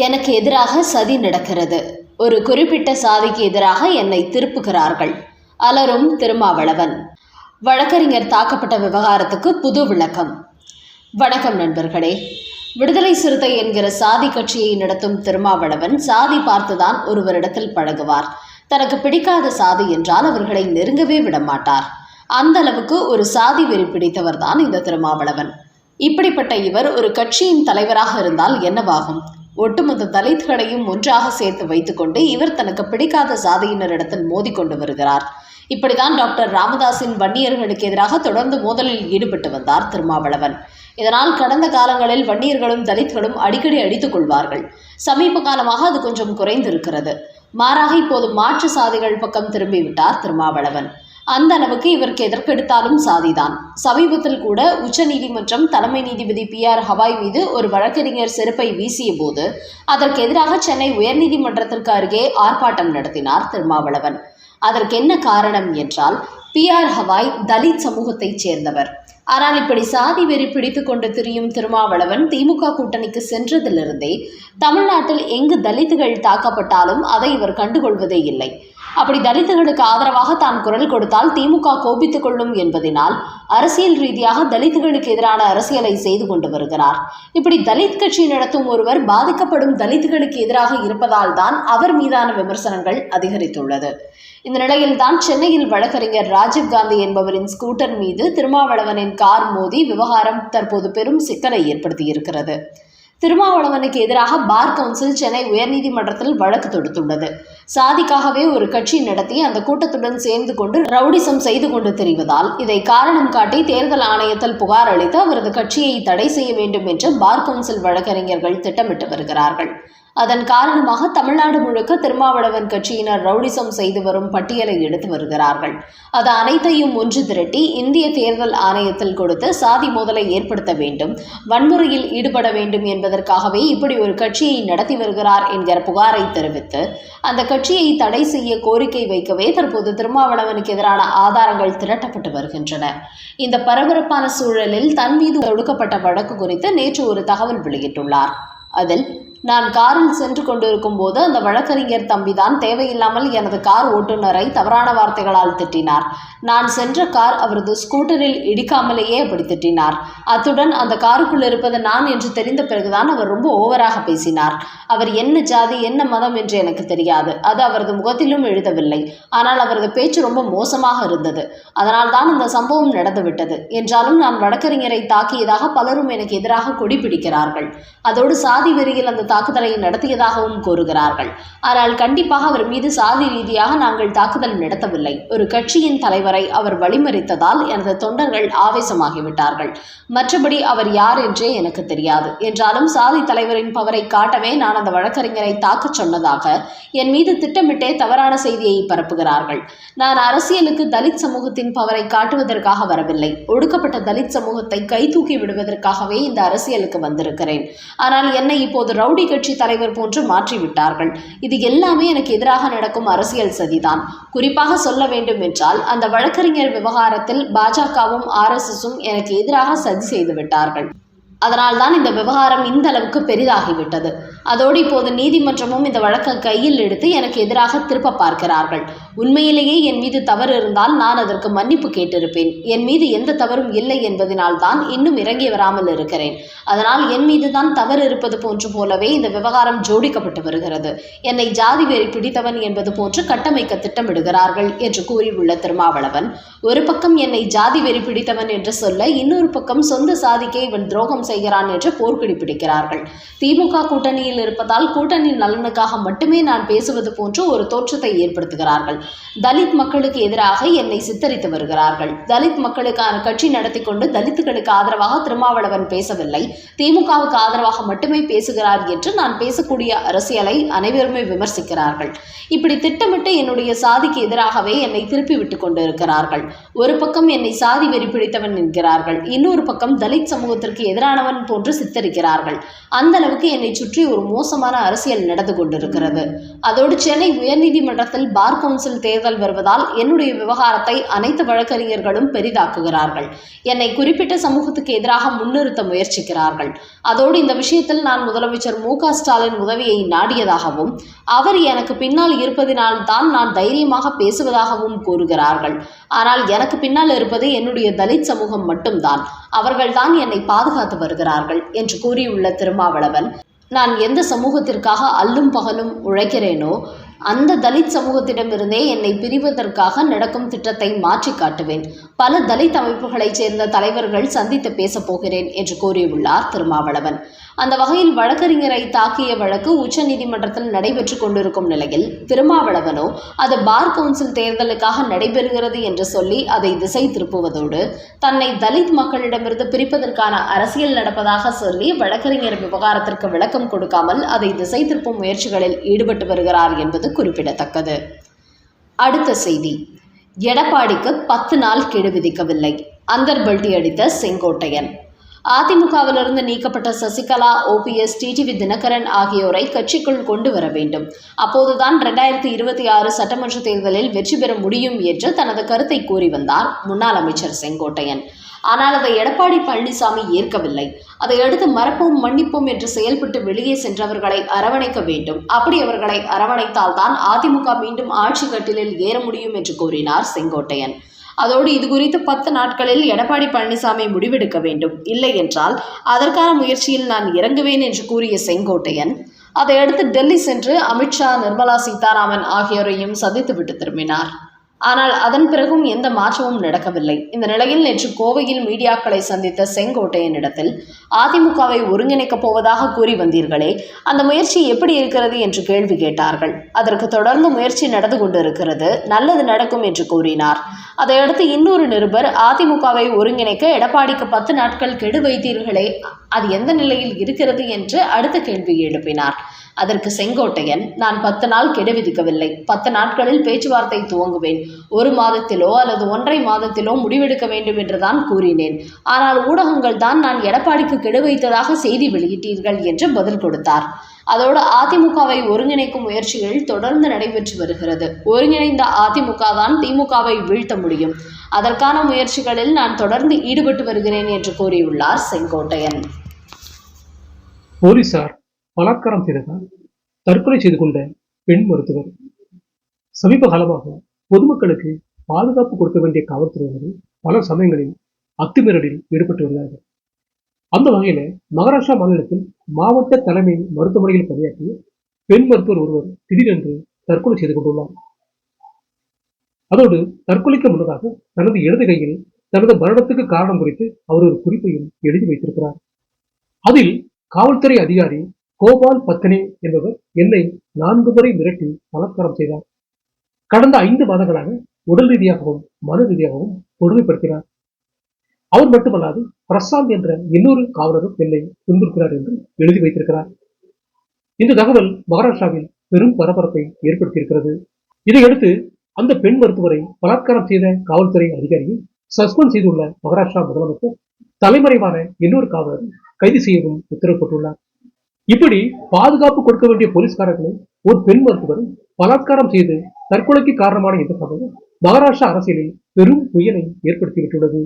எனக்கு எதிராக சதி நடக்கிறது. ஒரு குறிப்பிட்ட சாதிக்கு எதிராக என்னை திருப்புகிறார்கள். அலரும் திருமாவளவன். வழக்கறிஞர் தாக்கப்பட்ட விவகாரத்துக்கு புது விளக்கம். வணக்கம் நண்பர்களே. விடுதலை சிறுத்தை என்கிற சாதி கட்சியை நடத்தும் திருமாவளவன் சாதி பார்த்துதான் ஒருவரிடத்தில் பழகுவார். தனக்கு பிடிக்காத சாதி என்றால் அவர்களை நெருங்கவே விடமாட்டார். அந்த அளவுக்கு ஒரு சாதி வெறி பிடித்தவர் தான் இந்த திருமாவளவன். இப்படிப்பட்ட இவர் ஒரு கட்சியின் தலைவராக இருந்தால் என்னவாகும்? ஒட்டுமொத்த தலித்களையும் ஒன்றாக சேர்த்து வைத்துக்கொண்டு இவர் தனக்கு பிடிக்காத சாதியினரிடத்தில் மோதிக்கொண்டு வருகிறார். இப்படிதான் டாக்டர் ராமதாஸின் வன்னியர்களுக்கு எதிராக தொடர்ந்து மோதலில் ஈடுபட்டு வந்தார் திருமாவளவன். இதனால் கடந்த காலங்களில் வன்னியர்களும் தலித்களும் அடிக்கடி அடித்துக் கொள்வார்கள். சமீப காலமாக அது கொஞ்சம் குறைந்திருக்கிறது. மாறாக இப்போது மாற்று சாதிகள் பக்கம் திரும்பிவிட்டார் திருமாவளவன். அந்த அளவுக்கு இவருக்கு எதற்கெடுத்தாலும் சாதிதான். சமீபத்தில் கூட உச்சநீதிமன்றம் தலைமை நீதிபதி PR ஹவாய் மீது ஒரு வழக்கறிஞர் செருப்பை வீசிய போது அதற்கு எதிராக சென்னை உயர்நீதிமன்றத்திற்கு அருகே ஆர்ப்பாட்டம் நடத்தினார் திருமாவளவன். அதற்கு என்ன காரணம் என்றால், PR ஹவாய் தலித் சமூகத்தைச் சேர்ந்தவர். ஆனால் இப்படி சாதி வெறி பிடித்து கொண்டு திரியும் திருமாவளவன் திமுக கூட்டணிக்கு சென்றதிலிருந்தே தமிழ்நாட்டில் எங்கு தலித்துகள் தாக்கப்பட்டாலும் அதை இவர் கண்டுகொள்வதே இல்லை. அப்படி தலித்துகளுக்கு ஆதரவாக தான் குரல் கொடுத்தால் திமுக கோபித்துக் கொள்ளும் என்பதனால் அரசியல் ரீதியாக தலித்துகளுக்கு எதிரான அரசியலை செய்து கொண்டு வருகிறார். இப்படி தலித் கட்சி நடத்தும் ஒருவர் பாதிக்கப்படும் தலித்துகளுக்கு எதிராக இருப்பதால் தான் அவர் மீதான விமர்சனங்கள் அதிகரித்துள்ளது. இந்த நிலையில் தான் சென்னையில் வழக்கறிஞர் ராஜீவ்காந்தி என்பவரின் ஸ்கூட்டர் மீது திருமாவளவனின் கார் மோதி விவகாரம் தற்போது பெரும் சிக்கலை ஏற்படுத்தியிருக்கிறது. திருமாவளவனுக்கு எதிராக பார் கவுன்சில் சென்னை உயர்நீதிமன்றத்தில் வழக்கு தொடுத்துள்ளது. சாதிக்காகவே ஒரு கட்சி நடத்தி அந்த கூட்டத்துடன் சேர்ந்து கொண்டு ரவுடிசம் செய்து கொண்டு தெரிவதால் இதை காரணம் காட்டி தேர்தல் ஆணையத்தில் புகார் அளித்து அவரது கட்சியை தடை செய்ய வேண்டும் என்று பார் கவுன்சில் வழக்கறிஞர்கள் திட்டமிட்டு வருகிறார்கள். அதன் காரணமாக தமிழ்நாடு முழுக்க திருமாவளவன் கட்சியினர் ரவுடிசம் செய்து வரும் பட்டியலை எடுத்து வருகிறார்கள். அது அனைத்தையும் ஒன்று திரட்டி இந்திய தேர்தல் ஆணையத்தில் கொடுத்து சாதி மோதலை ஏற்படுத்த வேண்டும், வன்முறையில் ஈடுபட வேண்டும் என்பதற்காகவே இப்படி ஒரு கட்சியை நடத்தி வருகிறார் என்கிற புகாரை தெரிவித்து அந்த கட்சியை தடை செய்ய கோரிக்கை வைக்கவே தற்போது திருமாவளவனுக்கு எதிரான ஆதாரங்கள் திரட்டப்பட்டு வருகின்றன. இந்த பரபரப்பான சூழலில் தன் மீது தொடுக்கப்பட்ட வழக்கு குறித்து நேற்று ஒரு தகவல் வெளியிட்டுள்ளார். அதில், நான் காரில் சென்று கொண்டிருக்கும் போது அந்த வழக்கறிஞர் தம்பிதான் தேவையில்லாமல் எனது கார் ஓட்டுநரை தவறான வார்த்தைகளால் திட்டினார். நான் சென்ற கார் அவரது ஸ்கூட்டரில் இடிக்காமலேயே அப்படி திட்டினார். அத்துடன் அந்த காருக்குள் இருப்பது நான் என்று தெரிந்த பிறகுதான் அவர் ரொம்ப ஓவராக பேசினார். அவர் என்ன ஜாதி என்ன மதம் என்று எனக்கு தெரியாது. அது அவரது முகத்திலும் எழுதவில்லை. ஆனால் அவரது பேச்சு ரொம்ப மோசமாக இருந்தது. அதனால் தான் இந்த சம்பவம் நடந்துவிட்டது. என்றாலும் நான் வழக்கறிஞரை தாக்கியதாக பலரும் எனக்கு எதிராக கொடி பிடிக்கிறார்கள். அதோடு சாதி வெறியில் அந்த தாக்குதலை நடத்தியதாகவும் கூறுகிறார்கள். ஆனால் கண்டிப்பாக அவர் மீது சாதி ரீதியாக நாங்கள் தாக்குதல் நடத்தவில்லை. ஒரு கட்சியின் தலைவரை அவர் வழிமறித்ததால் எனது தொண்டர்கள் ஆவேசமாகிவிட்டார்கள். மற்றபடி அவர் யார் என்றே எனக்கு தெரியாது. என்றாலும் சாதி தலைவரின் பவரை காட்டவே நான் அந்த வழக்கறிஞரை தாக்கச் சொன்னதாக என் மீது திட்டமிட்டே தவறான செய்தியை பரப்புகிறார்கள். நான் அரசியலுக்கு தலித் சமூகத்தின் பவரை காட்டுவதற்காக வரவில்லை. ஒடுக்கப்பட்ட தலித் சமூகத்தை கை தூக்கி விடுவதற்காகவே இந்த அரசியலுக்கு வந்திருக்கிறேன். ஆனால் என்னை இப்போது ரவுடி கட்சி தலைவர் போன்று மாற்றிவிட்டார்கள். இது எல்லாமே எனக்கு எதிராக நடக்கும் அரசியல் சதிதான். குறிப்பாக சொல்ல வேண்டும் என்றால், அந்த வழக்கறிஞர் விவகாரத்தில் பாஜகவும் RSSம் எனக்கு எதிராக சதி செய்து விட்டார்கள். அதனால் தான் இந்த விவகாரம் இந்த அளவுக்கு பெரிதாகிவிட்டது. அதோடு இப்போது நீதிமன்றமும் இந்த வழக்கை கையில் எடுத்து எனக்கு எதிராக திருப்ப பார்க்கிறார்கள். உண்மையிலேயே என் மீது தவறு இருந்தால் நான் அதற்கு மன்னிப்பு கேட்டிருப்பேன். என் மீது எந்த தவறும் இல்லை என்பதனால் தான் இன்னும் இறங்கி வராமல் இருக்கிறேன். அதனால் என் மீது தான் தவறு இருப்பது போன்று போலவே இந்த விவகாரம் ஜோடிக்கப்பட்டு வருகிறது. என்னை ஜாதி வெறி பிடித்தவன் என்பது போன்று கட்டமைக்க திட்டமிடுகிறார்கள் என்று கூறியுள்ள திருமாவளவன், ஒரு பக்கம் என்னை ஜாதி வெறி பிடித்தவன் என்று சொல்ல, இன்னொரு பக்கம் சொந்த சாதிக்கே இவன் துரோகம் செய்கிறான் என்று போர்க்குடி பிடிக்கிறார்கள். திமுக கூட்டணியில் இருப்பதால் கூட்டணி நலனுக்காக மட்டுமே நான் பேசுவது போன்று ஒரு தோற்றத்தை ஏற்படுத்துகிறார்கள். தலித் மக்களுக்கு எதிராக என்னை சித்தரித்து வருகிறார்கள். தலித் மக்களுக்கான கட்சி நடத்தி கொண்டு தலித்துகளுக்கு ஆதரவாக திருமாவளவன் பேசவில்லை, திமுகவுக்கு ஆதரவாக மட்டுமே பேசுகிறார் என்று நான் பேசக்கூடிய அரசியலை அனைவருமே விமர்சிக்கிறார்கள். இப்படி திட்டமிட்டு என்னுடைய சாதிக்கு எதிராகவே என்னை திருப்பி விட்டு கொண்டு இருக்கிறார்கள். ஒரு பக்கம் என்னை சாதி வெறி பிடித்தவன் என்கிறார்கள், இன்னொரு பக்கம் தலித் சமூகத்திற்கு எதிரானவன் போன்று சித்தரிக்கிறார்கள். அந்த அளவுக்கு என்னை சுற்றி ஒரு மோசமான அரசியல் நடந்து கொண்டிருக்கிறது. அதோடு சென்னை உயர்நீதிமன்றத்தில் பார் கவுன்சில் தேர்தல் வருவதால் என்னுடைய விவகாரத்தை அனைத்து வழக்கறிஞர்களும் பெரிதாக்குகிறார்கள். என்னை குறிப்பிட்ட சமூகத்துக்கு எதிராக முன்னிறுத்த முயற்சிக்கிறார்கள். அதோடு இந்த விஷயத்தில் நான் முதலமைச்சர் மு.க.ஸ்டாலின் உதவியை நாடியதாகவும் அவர் எனக்கு பின்னால் இருப்பதினால் தான் நான் தைரியமாக பேசுவதாகவும் கூறுகிறார்கள். ஆனால் எனக்கு பின்னால் இருப்பது என்னுடைய தலித் சமூகம் மட்டும்தான். அவர்கள்தான் என்னை பாதுகாத்து வருகிறார்கள் என்று கூறியுள்ள திருமாவளவன், நான் எந்த சமூகத்திற்காக அல்லும் பகலும் உழைக்கிறேனோ அந்த தலித் சமூகத்திடமிருந்தே என்னை பிரிவதற்காக நடக்கும் திட்டத்தை மாற்றி காட்டுவேன். பல தலித் அமைப்புகளைச் சேர்ந்த தலைவர்கள் சந்தித்து பேசப் போகிறேன் என்று கூறியுள்ளார் திருமாவளவன். அந்த வகையில் வழக்கறிஞரை தாக்கிய வழக்கு உச்சநீதிமன்றத்தில் நடைபெற்று கொண்டிருக்கும் நிலையில் திருமாவளவனோ அது பார் கவுன்சில் தேர்தலுக்காக நடைபெறுகிறது என்று சொல்லி அதை திசை திருப்புவதோடு தன்னை தலித் மக்களிடமிருந்து பிரிப்பதற்கான அரசியல் நடப்பதாக சொல்லி வழக்கறிஞர் விவகாரத்திற்கு விளக்கம் கொடுக்காமல் அதை திசை திருப்பும் முயற்சிகளில் ஈடுபட்டு வருகிறார் என்பது குறிப்பிடத்தக்கது. அடுத்த செய்தி, எடப்பாடிக்கு 10 நாள் கெடு விதிக்கவில்லை, அந்தர்பல்டி அடித்த செங்கோட்டையன். அதிமுகவிலிருந்து நீக்கப்பட்ட சசிகலா, ஓபிஎஸ், டிடிவி தினகரன் ஆகியோரை கட்சிக்குள் கொண்டு வர வேண்டும். அப்போதுதான் 2026 சட்டமன்ற தேர்தலில் வெற்றி பெற முடியும் என்று தனது கருத்தை கூறி வந்தார் முன்னாள் அமைச்சர் செங்கோட்டையன். ஆனால் அதை எடப்பாடி பழனிசாமி ஏற்கவில்லை. அதையடுத்து மறப்போம் மன்னிப்போம் என்று செயல்பட்டு வெளியே சென்றவர்களை அரவணைக்க வேண்டும். அப்படி அவர்களை அரவணைத்தால் தான் அதிமுக மீண்டும் ஆட்சி கட்டிலில் ஏற முடியும் என்று கூறினார் செங்கோட்டையன். அதோடு இது குறித்து 10 நாட்களில் எடப்பாடி பழனிசாமி முடிவெடுக்க வேண்டும், இல்லை என்றால் அதற்கான முயற்சியில் நான் இறங்குவேன் என்று கூறிய செங்கோட்டையன் அதையடுத்து டெல்லி சென்று அமித்ஷா, நிர்மலா சீதாராமன் ஆகியோரையும் சந்தித்துவிட்டு திரும்பினார். ஆனால் அதன் பிறகும் எந்த மாற்றமும் நடக்கவில்லை. இந்த நிலையில் நேற்று கோவையில் மீடியாக்களை சந்தித்த செங்கோட்டையனிடத்தில் அதிமுகவை ஒருங்கிணைக்கப் போவதாக கூறி வந்தீர்களே, அந்த முயற்சி எப்படி இருக்கிறது என்று கேள்வி கேட்டார்கள். அதற்கு தொடர்ந்து முயற்சி நடந்து கொண்டிருக்கிறது, நல்லது நடக்கும் என்று கூறினார். அதையடுத்து இன்னொரு நிருபர், அதிமுகவை ஒருங்கிணைக்க எடப்பாடிக்கு 10 நாட்கள் கெடு வைத்தீர்களே, அது எந்த நிலையில் இருக்கிறது என்று அடுத்த கேள்வி எழுப்பினார். அதற்கு செங்கோட்டையன், நான் 10 நாள் கெடு விதிக்கவில்லை, 10 நாட்களில் பேச்சுவார்த்தை துவங்குவேன், 1 மாதத்திலோ அல்லது 1.5 மாதத்திலோ முடிவெடுக்க வேண்டும் என்றுதான் கூறினேன். ஆனால் ஊடகங்கள் தான் நான் எடப்பாடிக்கு கெடு வைத்ததாக செய்தி வெளியிட்டீர்கள் என்று பதில் கொடுத்தார். அதோடு அதிமுகவை ஒருங்கிணைக்கும் முயற்சிகள் தொடர்ந்து நடைபெற்று வருகிறது. ஒருங்கிணைந்த அதிமுக தான் திமுகவை வீழ்த்த முடியும். அதற்கான முயற்சிகளில் நான் தொடர்ந்து ஈடுபட்டு வருகிறேன் என்று கூறியுள்ளார் செங்கோட்டையன். போலீசார் பலாத்காரம் செய்ததால் தற்கொலை செய்து கொண்ட பெண் மருத்துவர். சமீப காலமாக பொதுமக்களுக்கு பாதுகாப்பு கொடுக்க வேண்டிய காவல்துறையினர்கள் பல சமயங்களில் அத்துமீறலில் ஈடுபட்டு வருகிறார்கள். அந்த வகையில மகாராஷ்டிரா மாநிலத்தில் மாவட்ட தலைமை மருத்துவமனையில் பணியாற்றிய பெண் மருத்துவர் ஒருவர் திடீரென்று தற்கொலை செய்து கொண்டுள்ளார். அதோடு தற்கொலைக்கு முன்னதாக தனது இடது கையில் தனது மரணத்துக்கு காரணம் குறித்து அவர் ஒரு குறிப்பையும் எழுதி வைத்திருக்கிறார். அதில் காவல்துறை அதிகாரி கோபால் பத்னே என்பவர் என்னை 4 முறை மிரட்டி பலாத்காரம் செய்தார். கடந்த 5 மாதங்களாக உடல் ரீதியாகவும் மன ரீதியாகவும் கொடுமைப்படுத்தினார். அவர் மட்டுமல்லாது பிரசாந்த் என்ற இன்னொரு காவலரும் என்னை துன்புறுத்தினார் என்று எழுதி வைத்திருக்கிறார். இந்த தகவல் மகாராஷ்டிராவில் பெரும் பரபரப்பை ஏற்படுத்தியிருக்கிறது. இதையடுத்து அந்த பெண் மருத்துவரை பலாத்காரம் செய்த காவல்துறை அதிகாரியை சஸ்பெண்ட் செய்துள்ள மகாராஷ்டிரா முதலமைச்சர் தலைமறைவான இன்னொரு காவலர் கைது செய்யவும் உத்தரவிட்டுள்ளார். இப்படி பாதுகாப்பு கொடுக்க வேண்டிய போலீஸ்காரர்களை ஒரு பெண் மருத்துவரும் பலாத்காரம் செய்து தற்கொலைக்கு காரணமான இந்த சம்பவம் மகாராஷ்டிரா அரசியலில் பெரும் புயலை ஏற்படுத்திவிட்டுள்ளது.